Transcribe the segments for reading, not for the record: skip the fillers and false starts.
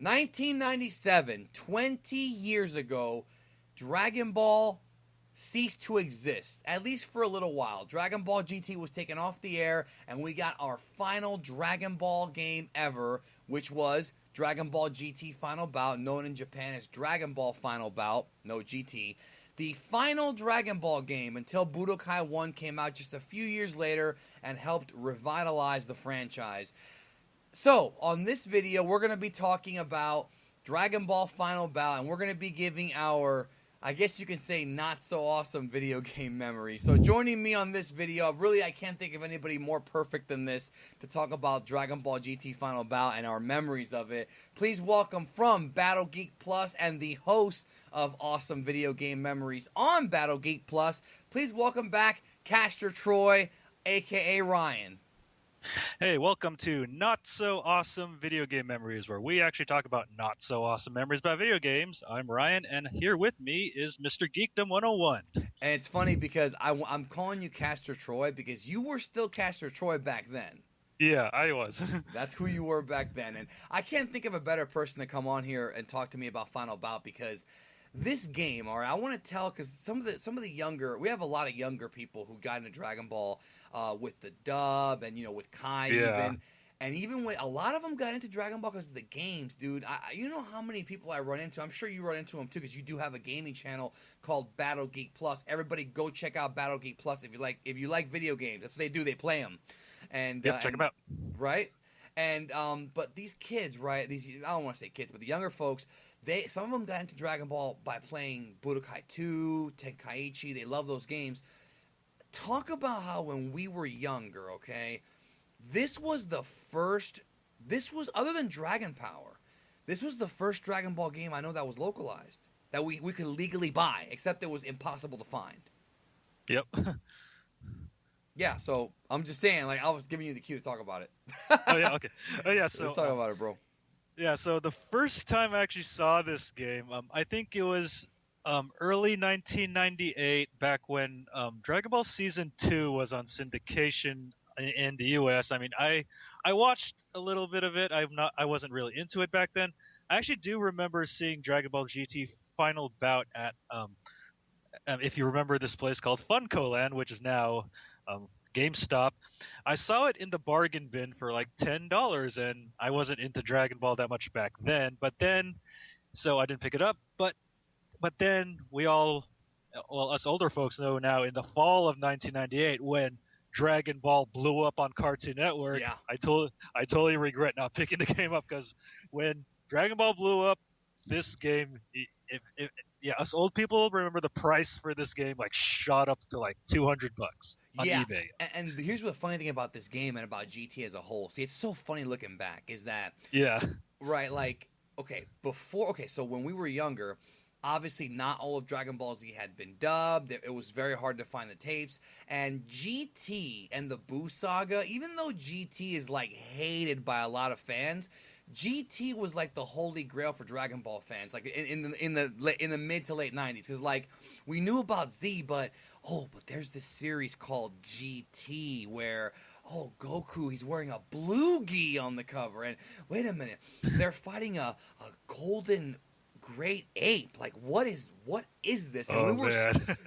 1997, 20 years ago, Dragon Ball ceased to exist, at least for a little while. Dragon Ball GT was taken off the air, and we got our final Dragon Ball game ever, which was Dragon Ball GT Final Bout, known in Japan as Dragon Ball Final Bout, no GT. The final Dragon Ball game until Budokai 1 came out just a few years later and helped revitalize the franchise. So, on this video, we're going to be talking about Dragon Ball Final Bout, and we're going to be giving our, I guess you can say, not so awesome video game memory. So joining me on this video, really I can't think of anybody more perfect than this to talk about Dragon Ball GT Final Bout and our memories of it. Please welcome from Battle Geek Plus and the host of Awesome Video Game Memories on Battle Geek Plus. Please welcome back Castor Troy, aka Ryan. Hey, welcome to Not So Awesome Video Game Memories, where we actually talk about not so awesome memories about video games. I'm Ryan, and here with me is Mr. Geekdom 101. And it's funny because I'm calling you Castor Troy because you were still Castor Troy back then. Yeah, I was. That's who you were back then. And I can't think of a better person to come on here and talk to me about Final Bout because this game, all right, I want to tell because some of the younger, we have a lot of younger people who got into Dragon Ball with the dub and, with Kai even. And even when a lot of them got into Dragon Ball because of the games, dude. You know how many people I run into? I'm sure you run into them too because you do have a gaming channel called Battle Geek Plus. Everybody go check out Battle Geek Plus if you like video games. That's what they do. They play them. And check them out. Right? And but these kids, right? I don't want to say kids, but the younger folks, some of them got into Dragon Ball by playing Budokai 2, Tenkaichi. They love those games. Talk about how when we were younger, okay, this was other than Dragon Power, this was the first Dragon Ball game I know that was localized, that we could legally buy, except it was impossible to find. Yep. Yeah, so I'm just saying, I was giving you the cue to talk about it. Oh, yeah, okay. Oh, yeah, so... Let's talk about it, bro. Yeah, so the first time I actually saw this game, I think it was early 1998, back when Dragon Ball Season 2 was on syndication in the US. I mean, I watched a little bit of it. I wasn't really into it back then. I actually do remember seeing Dragon Ball GT Final Bout at, if you remember this place called Funko Land, which is now GameStop. I saw it in the bargain bin for like $10, and I wasn't into Dragon Ball that much back then. So I didn't pick it up. But then us older folks know now, in the fall of 1998, when Dragon Ball blew up on Cartoon Network, yeah. I totally regret not picking the game up, because when Dragon Ball blew up, this game, us old people remember the price for this game shot up to $200 on eBay. And here's the funny thing about this game and about GT as a whole. See, it's so funny looking back, is that right, so when we were younger, obviously not all of Dragon Ball Z had been dubbed. It was very hard to find the tapes. And GT and the Buu saga, even though GT is hated by a lot of fans, GT was the holy grail for Dragon Ball fans, in the mid to late 90s, because we knew about Z, but there's this series called GT where Goku, he's wearing a blue gi on the cover, and wait a minute, they're fighting a golden great ape. What is this? And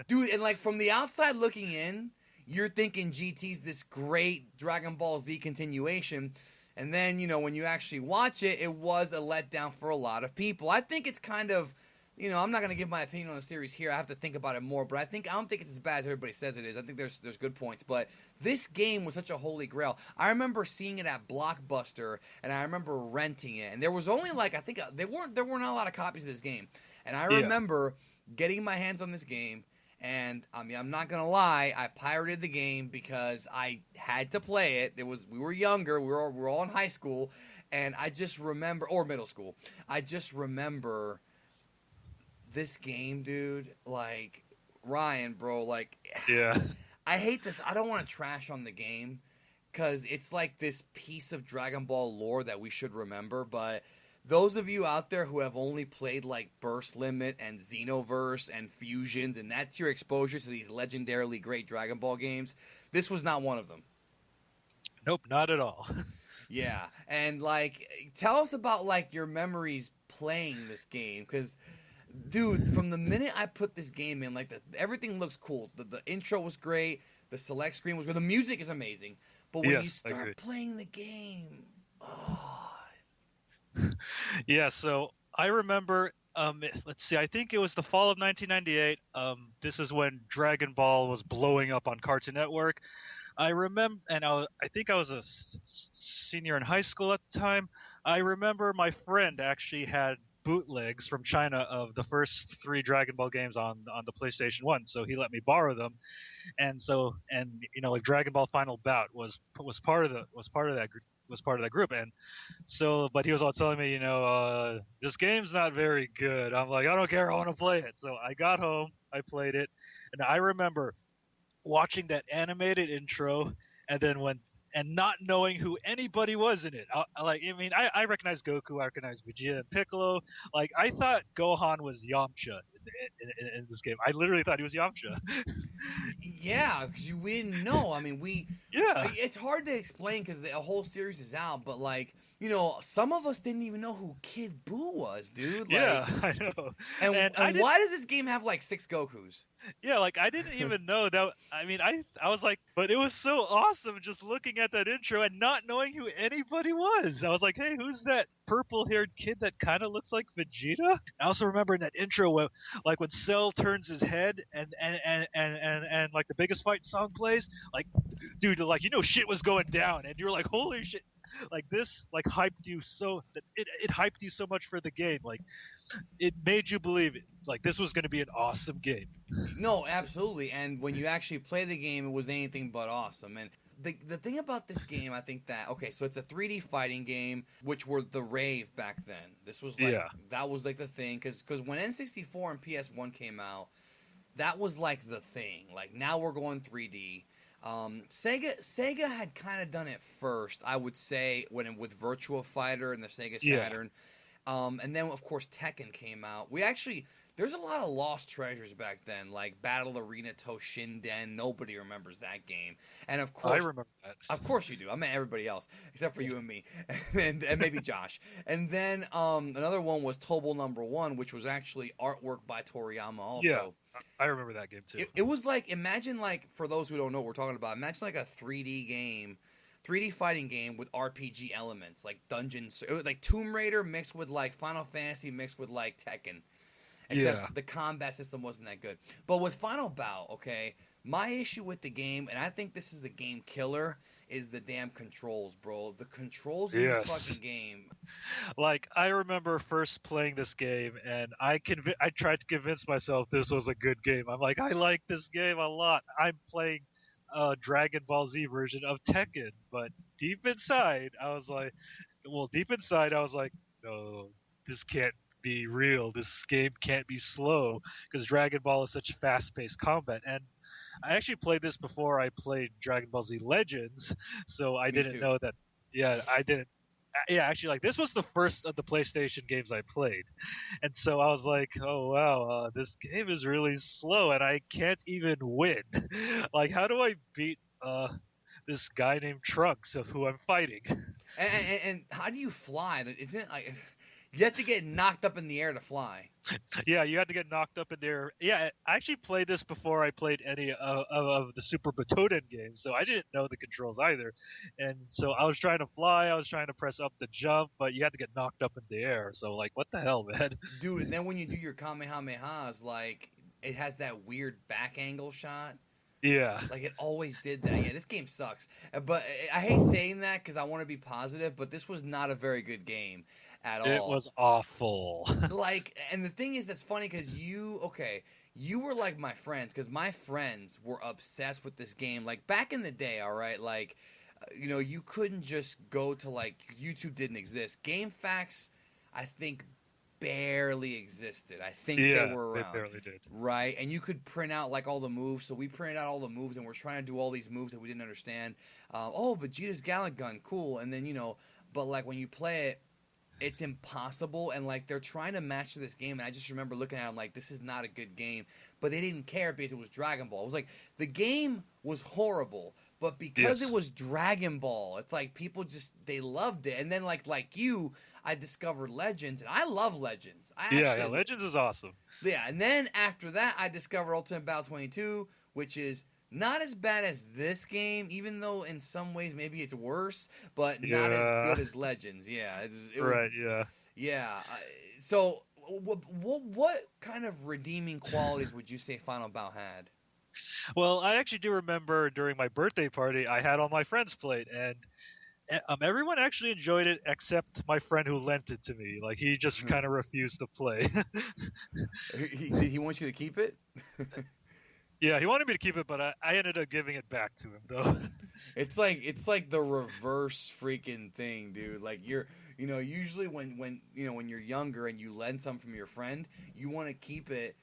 dude, and from the outside looking in, you're thinking GT's this great Dragon Ball Z continuation. And then, when you actually watch it, it was a letdown for a lot of people. I think it's kind of, I'm not going to give my opinion on the series here. I have to think about it more. But I don't think it's as bad as everybody says it is. I think there's good points. But this game was such a holy grail. I remember seeing it at Blockbuster, and I remember renting it. And there was only, there were not a lot of copies of this game. And I remember getting my hands on this game. And I'm not gonna lie, I pirated the game because I had to play it. We were younger, we were all in high school, and I just remember, or middle school. I just remember this game, dude. Ryan, bro, yeah. I hate this. I don't want to trash on the game because it's this piece of Dragon Ball lore that we should remember, but those of you out there who have only played Burst Limit and Xenoverse and Fusions, and that's your exposure to these legendarily great Dragon Ball games, this was not one of them. Nope, not at all. Yeah, and like, tell us about like your memories playing this game, because, dude, from the minute I put this game in, like everything looks cool. The intro was great. The select screen was great. The music is amazing. But when you start playing the game, oh. Yeah, so I remember. Let's see. I think it was the fall of 1998. This is when Dragon Ball was blowing up on Cartoon Network. I remember, and I think I was a senior in high school at the time. I remember my friend actually had bootlegs from China of the first 3 Dragon Ball games on the PlayStation 1, so he let me borrow them. And like Dragon Ball Final Bout was part of that group. And so, but he was all telling me, this game's not very good. I'm like, I don't care, I want to play it. So I got home, I played it, and I remember watching that animated intro, and then not knowing who anybody was in it. I recognized Goku, I recognized Vegeta and Piccolo. Like, I thought Gohan was Yamcha in this game. I literally thought he was Yamcha. Yeah, because we didn't know. I mean, it's hard to explain because the whole series is out, but like, some of us didn't even know who Kid Buu was, dude. Like, yeah, I know. And why does this game have like 6 Gokus? Yeah, like I didn't even know that. I mean, I was like, but it was so awesome just looking at that intro and not knowing who anybody was. I was like, hey, who's that purple-haired kid that kind of looks like Vegeta? I also remember in that intro, like when Cell turns his head and like the biggest fight song plays, like, dude, like shit was going down, and you're like, holy shit. Like this, like hyped you it hyped you so much for the game. Like it made you believe it. Like this was going to be an awesome game. No, absolutely. And when you actually play the game, it was anything but awesome. And the thing about this game, I think that so it's a 3D fighting game, which were the rave back then. This was like that was like the thing because when N64 and PS1 came out, that was like the thing. Like now we're going 3D. Sega had kind of done it first, I would say, with Virtua Fighter and the Sega Saturn. And then, of course, Tekken came out. There's a lot of lost treasures back then, like Battle Arena Toshinden. Nobody remembers that game. And of course, I remember that. Of course you do. I meant everybody else, except for you and me, and maybe Josh. And then another one was Tobal No.1, which was actually artwork by Toriyama also. Yeah. I remember that game too. It was like, imagine like, for those who don't know what we're talking about, imagine like a 3D fighting game with RPG elements, like dungeons. It was like Tomb Raider mixed with like Final Fantasy mixed with like Tekken. Except the combat system wasn't that good. But with Final Bout, my issue with the game, and I think this is the game killer, is the damn controls, bro. The controls in this fucking game. Like, I remember first playing this game, and I tried to convince myself this was a good game. I'm like, I like this game a lot. I'm playing a Dragon Ball Z version of Tekken, but deep inside, I was like, no, this can't be real. This game can't be slow, because Dragon Ball is such fast-paced combat. And I actually played this before I played Dragon Ball Z Legends, so I didn't know that. Yeah, I didn't. Yeah, actually, like this was the first of the PlayStation games I played, and so I was like, "Oh wow, this game is really slow, and I can't even win. Like, how do I beat this guy named Trunks of who I'm fighting?" And how do you fly? Isn't it like you have to get knocked up in the air to fly? Yeah, you had to get knocked up in there. Yeah, I actually played this before I played any of the Super Butoden games, so I didn't know the controls either. And so I was trying to fly, I was trying to press up the jump, but you had to get knocked up in the air. So, like, what the hell, man? Dude, and then when you do your Kamehamehas, like, it has that weird back angle shot. Yeah. Like, it always did that. Yeah, this game sucks. But I hate saying that because I want to be positive, but this was not a very good game. At all. It was awful. Like, and the thing is, that's funny because you were like my friends, because my friends were obsessed with this game. Like, back in the day, all right, like, you couldn't just go to, like, YouTube didn't exist. GameFAQs, I think, barely existed. I think they were around. They barely did. Right? And you could print out, like, all the moves. So we printed out all the moves, and we're trying to do all these moves that we didn't understand. Vegeta's Gallic Gun, cool. And then, but, like, when you play it, it's impossible, and like they're trying to master this game, and I just remember looking at them like, this is not a good game, but they didn't care because it was Dragon Ball. It was like the game was horrible, But because it was Dragon Ball, it's like people they loved it. And then like you, I discovered Legends, and I love Legends. Legends is awesome. Yeah, and then after that, I discovered Ultimate Battle 22, which is not as bad as this game, even though in some ways maybe it's worse, but not as good as Legends. Yeah, yeah. So, what kind of redeeming qualities would you say Final Bout had? Well, I actually do remember during my birthday party, I had all my friends play it, and everyone actually enjoyed it except my friend who lent it to me. Like, he just kind of refused to play. Did he want you to keep it? Yeah, he wanted me to keep it, but I ended up giving it back to him, though. It's like the reverse freaking thing, dude. Like usually when you're younger and you lend something from your friend, you want to keep it,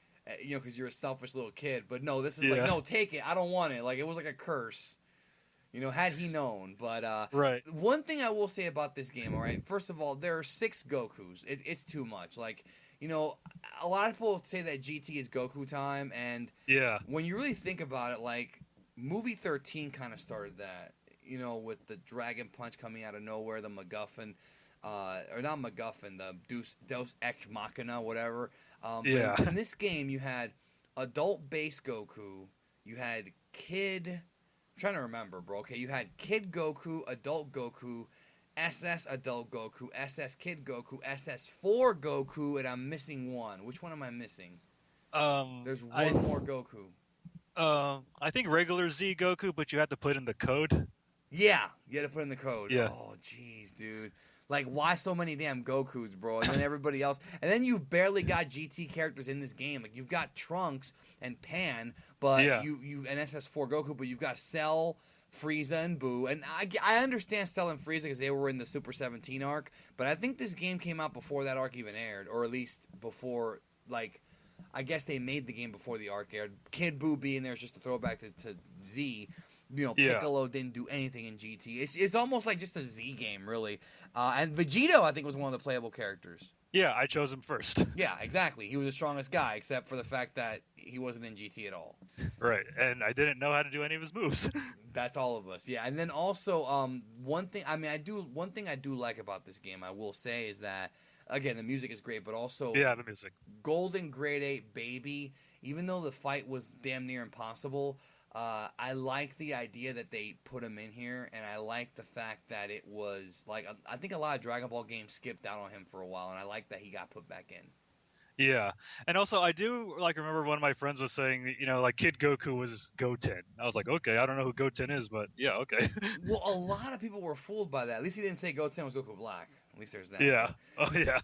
because you're a selfish little kid. But no, this is like, no, take it. I don't want it. Like, it was like a curse. Had he known. But right. One thing I will say about this game, all right, first of all, there are 6 Gokus. It's too much. Like, a lot of people say that GT is Goku time, and when you really think about it, like, movie 13 kind of started that, with the Dragon Punch coming out of nowhere, the MacGuffin, or not MacGuffin, the Deus Ex Machina, whatever. In this game, you had adult base Goku, you had Kid. I'm trying to remember, bro. Okay, you had Kid Goku, adult Goku, SS adult Goku, SS Kid Goku, SS4 Goku, and I'm missing one. Which one am I missing? There's one more Goku. I think regular Z Goku, but you had to put in the code. Yeah, you had to put in the code. Yeah. Oh, jeez, dude. Like, why so many damn Gokus, bro? And then everybody else. And then you've barely got GT characters in this game. Like, you've got Trunks and Pan, but you and SS4 Goku, but you've got Cell, Frieza, and Boo. And I understand Cell and Frieza because they were in the Super 17 arc, but I think this game came out before that arc even aired, or at least before, like, I guess they made the game before the arc aired. Kid Boo being there is just a throwback to Z. Piccolo didn't do anything in GT. It's almost like just a Z game, really. And Vegito, I think, was one of the playable characters. Yeah, I chose him first. Yeah, exactly. He was the strongest guy, except for the fact that he wasn't in GT at all. Right, and I didn't know how to do any of his moves. That's all of us. Yeah, and then also one thing I do like about this game, I will say, is that, again, the music is great, but also the music. Golden Grade 8 Baby, even though the fight was damn near impossible, I like the idea that they put him in here, and I like the fact that it was, like, I think a lot of Dragon Ball games skipped out on him for a while, and I like that he got put back in. Yeah, and also I do remember one of my friends was saying, like Kid Goku was Goten. I was like, okay, I don't know who Goten is, but yeah, okay. Well, a lot of people were fooled by that. At least he didn't say Goten was Goku Black. At least there's that. Yeah. Oh yeah.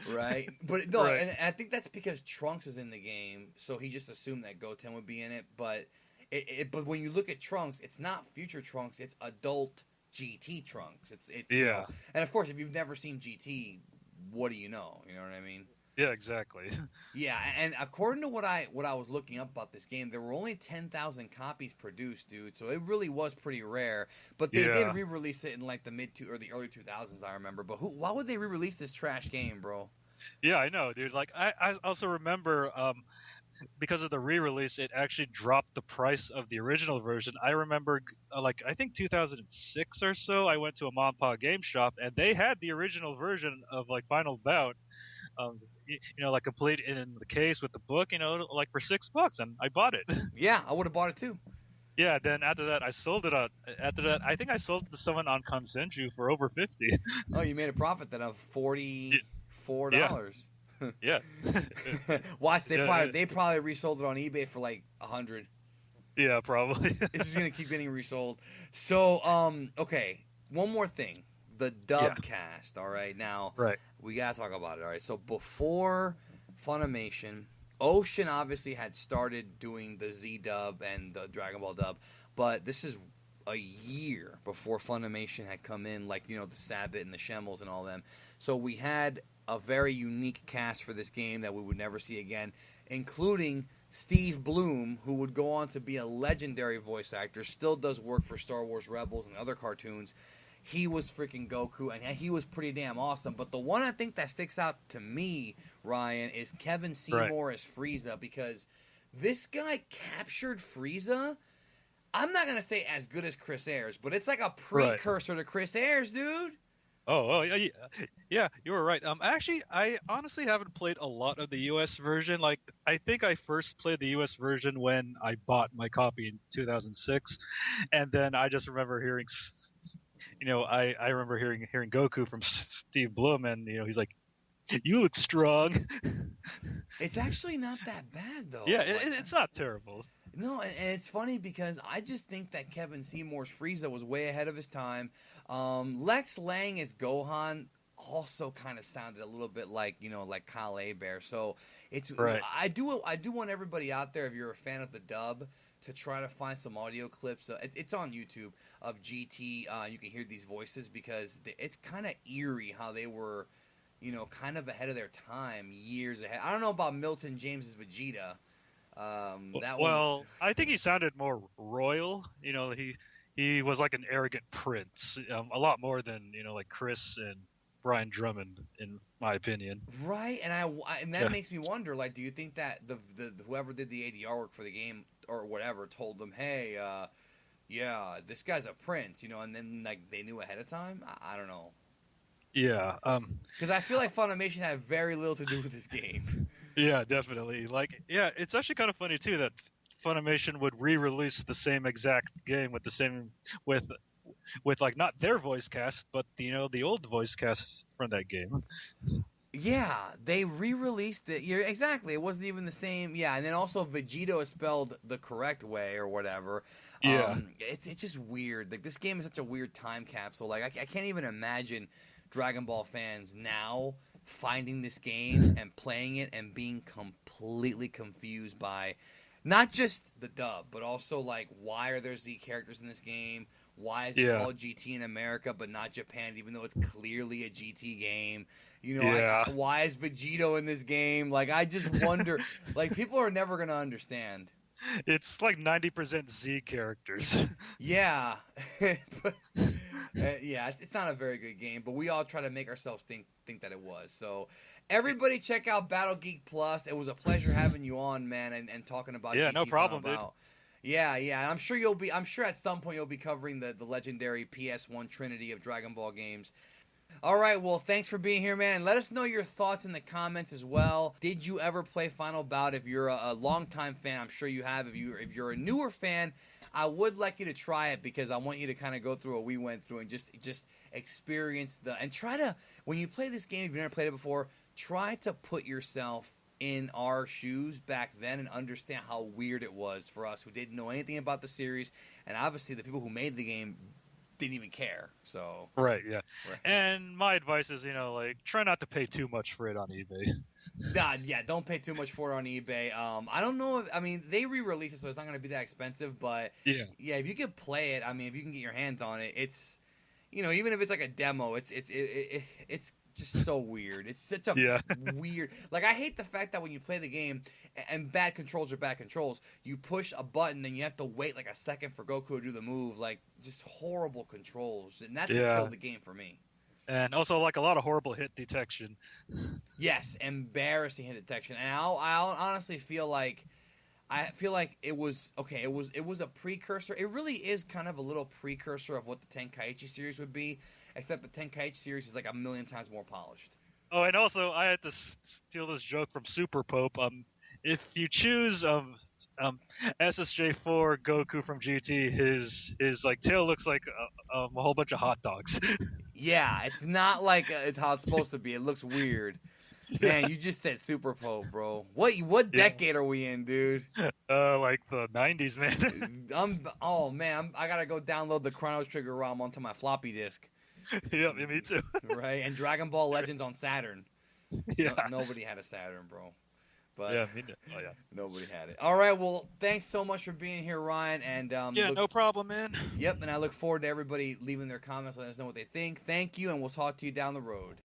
Right. But no, right. And I think that's because Trunks is in the game, so he just assumed that Goten would be in it. But but when you look at Trunks, it's not future Trunks; it's adult GT Trunks. It's and of course, if you've never seen GT, what do you know? You know what I mean? Yeah, exactly. Yeah, and according to what I was looking up about this game, there were only 10,000 copies produced, dude. So it really was pretty rare. But they did re-release it in like the or the early 2000s, I remember. But why would they re-release this trash game, bro? Yeah, I know, dude. Like I also remember because of the re-release, it actually dropped the price of the original version. I remember, I think 2006 or so, I went to a mom and pop game shop, and they had the original version of Final Bout. Complete in the case with the book, for $6, and I bought it. Yeah, I would have bought it too. Yeah, then after that, I sold it. After that, I think I sold it to someone on Consenju for over $50. Oh, you made a profit then of $44. Yeah. Watch, they probably resold it on eBay for like $100. Yeah, probably. This is gonna keep getting resold. So, okay, one more thing. The dub cast, all right? Now, we got to talk about it, all right? So before Funimation, Ocean obviously had started doing the Z dub and the Dragon Ball dub, but this is a year before Funimation had come in, the Sabbat and the Schemmels and all them. So we had a very unique cast for this game that we would never see again, including Steve Bloom, who would go on to be a legendary voice actor, still does work for Star Wars Rebels and other cartoons. He was freaking Goku, and he was pretty damn awesome. But the one I think that sticks out to me, Ryan, is Kevin Seymour as Frieza, because this guy captured Frieza I'm not gonna say as good as Chris Ayres, but it's like a precursor to Chris Ayres, dude. Oh, yeah, you were right. Actually, I honestly haven't played a lot of the U.S. version. Like, I think I first played the U.S. version when I bought my copy in 2006, and then I just remember hearing, I remember hearing Goku from Steve Blum, and he's like, "You look strong." It's actually not that bad though. Yeah, it's not terrible. No, and it's funny because I just think that Kevin Seymour's Frieza was way ahead of his time. Lex Lang as Gohan also kind of sounded a little bit like like Kyle Hebert. So it's right. I do want everybody out there, if you're a fan of the dub, to try to find some audio clips. It's on YouTube of GT. You can hear these voices because it's kind of eerie how they were, kind of ahead of their time, years ahead. I don't know about Milton James's Vegeta. I think he sounded more royal. He was like an arrogant prince, a lot more than like Chris and Brian Drummond, in my opinion. Right, and that makes me wonder. Like, do you think that the whoever did the ADR work for the game or whatever told them, hey, yeah, this guy's a prince, and then like they knew ahead of time? I don't know. Yeah, because I feel like Funimation had very little to do with this game. Yeah, definitely. Like, yeah, it's actually kind of funny too that Funimation would re-release the same exact game with the same with like not their voice cast, but the old voice cast from that game. Yeah, they re-released it. Yeah, exactly. It wasn't even the same. Yeah, and then also Vegito is spelled the correct way or whatever. Yeah, it's just weird. Like, this game is such a weird time capsule. Like, I can't even imagine Dragon Ball fans now finding this game and playing it and being completely confused by not just the dub, but also like, why are there Z characters in this game? Why is it called GT in America but not Japan, even though it's clearly a GT game? Why is Vegito in this game? Like, I just wonder. Like, people are never gonna understand. It's like 90% Z characters. Yeah. But, yeah, it's not a very good game, but we all try to make ourselves think that it was. So everybody check out Battle Geek Plus. It was a pleasure having you on, man, and talking about GT. No problem, dude. Yeah. I'm sure at some point you'll be covering the legendary PS1 trinity of Dragon Ball games. All right, well, thanks for being here, man. And let us know your thoughts in the comments as well. Did you ever play Final Bout? If you're a longtime fan, I'm sure you have. If you're a newer fan, I would like you to try it because I want you to kind of go through what we went through and just experience and try to, when you play this game, if you've never played it before, try to put yourself in our shoes back then and understand how weird it was for us who didn't know anything about the series, and obviously the people who made the game didn't even care. So right. And my advice is, try not to pay too much for it on eBay. Don't pay too much for it on eBay. I don't know they re-released it, so it's not going to be that expensive, but if you can play it, if you can get your hands on it, it's, even if it's like a demo, it's just so weird. It's such a weird. Like, I hate the fact that when you play the game and bad controls are bad controls, you push a button and you have to wait like a second for Goku to do the move. Like, just horrible controls, and that's what killed the game for me. And also, like, a lot of horrible hit detection. Yes, embarrassing hit detection. And I honestly feel like it was okay. It was a precursor. It really is kind of a little precursor of what the Tenkaichi series would be, except the Tenkaichi series is like a million times more polished. Oh, and also I had to steal this joke from Super Pope. If you choose SSJ4 Goku from GT, his like tail looks like a whole bunch of hot dogs. Yeah, it's not like it's how it's supposed to be. It looks weird. Man, you just said Super Pope, bro. What decade are we in, dude? Like the 90s, man. I gotta go download the Chrono Trigger ROM onto my floppy disk. Yeah, me too. Right, and Dragon Ball Legends on Saturn. Yeah. Nobody had a Saturn, bro. But me too. Oh, yeah. Nobody had it. All right, well, thanks so much for being here, Ryan. And no problem, man. Yep, and I look forward to everybody leaving their comments, letting us know what they think. Thank you, and we'll talk to you down the road.